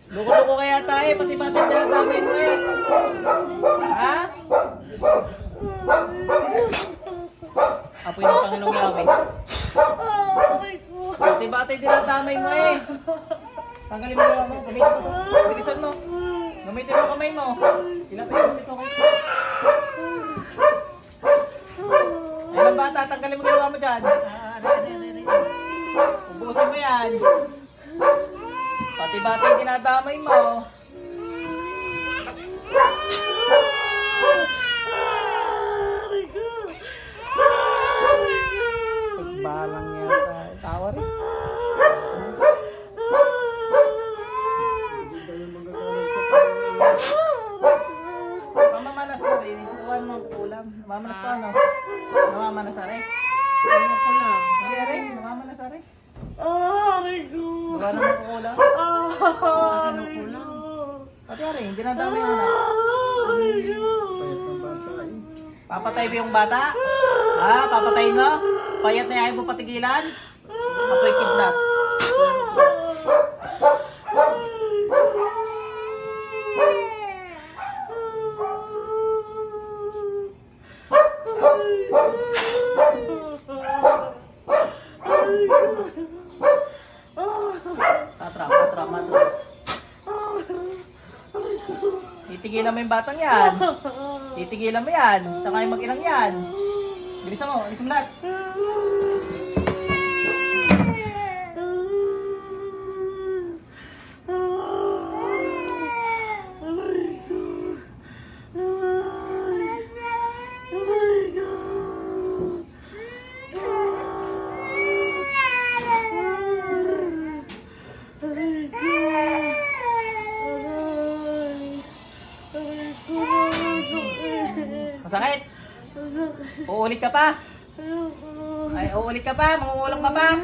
Loko-loko kaya tayo, pati batay na damay mo eh. Ha? Apoy ng Panginoong Yahweh. Pati batay din ang damay mo eh. Tanggalin mo mo, gamitin mo to. Bilisan mo. Gamitin mo kamay mo. Ilapit mo kayo. Ayun ang bata, tanggalin mo ginawa mo dyan. Ubusin mo yan. Pati batay dinadamay mo. Pagbalang yata. Tawa rin. Mamamanas na rin. Iwan mo ang ulam. Mamamanas ka ano? Namamanas na rin. Ano ko lang? Ano rin? Namamanas na rin. Gawa naman ang ulam. Ano ko lang? Pati rin, dinadamay mo na. Papatay mo yung bata? Ha? Papatayin mo? Payat na ayaw mo patigilan? Apoy kidnap. Satrap. Titigilan mo yung batang yan. Titigilan mo yan. Tsaka yung mag-inang yan. Bilisan mo lahat. Masakit? Uulit ka pa? Ay, uulit ka pa? Mangungulang ka pa?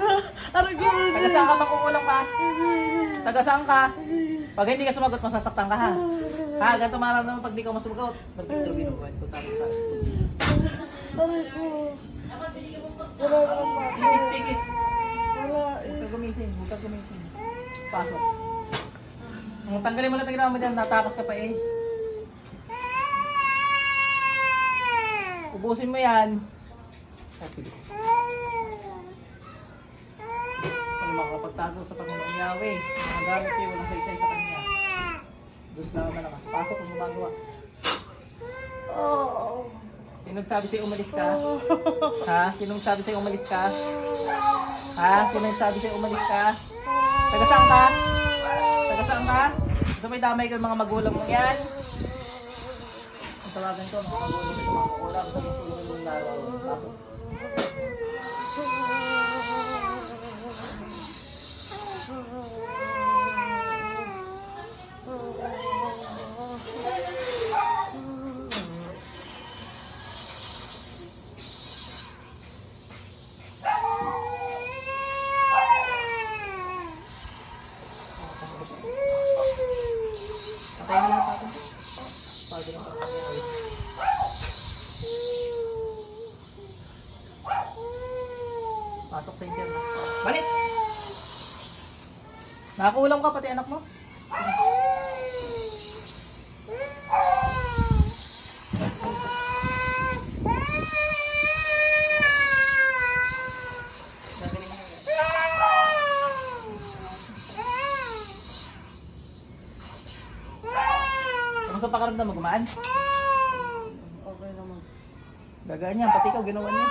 Taga saan ka mangungulang ka? Taga saan ka? Pag hindi ka sumagot, masasaktan ka ha? Ha? Ganito maramdaman pag di ka masumagot. Mag-intro binubuhan ko tayo sa susunod. Pigit. Huwag ka gumising. Pasok. Tanggalin mo lang tagiraw mo dyan. Natapos ka pa eh. Ubusin mo yan. Ano makakapagtago sa Panginoong Yahweh? Ang gamit kayo, walang saysay sa Kanya. Diyos lang ang malakas. Pasok kung gumagawa. Sinong sabi sa'yo umalis ka? Ha? Sinong sabi sa'yo umalis ka? Ha? Sinong sabi sa'yo umalis ka? Taga saan ka? Taga saan ka? Gusto may damay ko yung mga magulang mo yan? Tawagan ko, mga magulang ito, mga magulang sa musulong ng laraw. Pasok. Patayin mo lang natin. Pagod ang pagkakas. Pasok sa internet. Balik! Nakakulang ka pati anak mo? Kamusta pakaramdam mo? Gumaan? Okay naman. Gagaan yan, pati ikaw ginawa niya.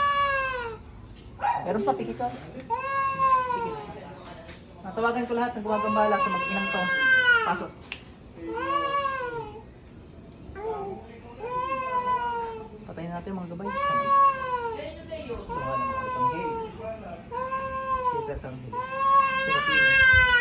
Meron pa, pikit ka. Natawagan ko lahat ng gumagambala sa mag-inang to. Pasok. Patayin natin yung mga gabay. Samay. Sa mga ng mga Evangheli. Si Tatang Hilis. Si Rapines.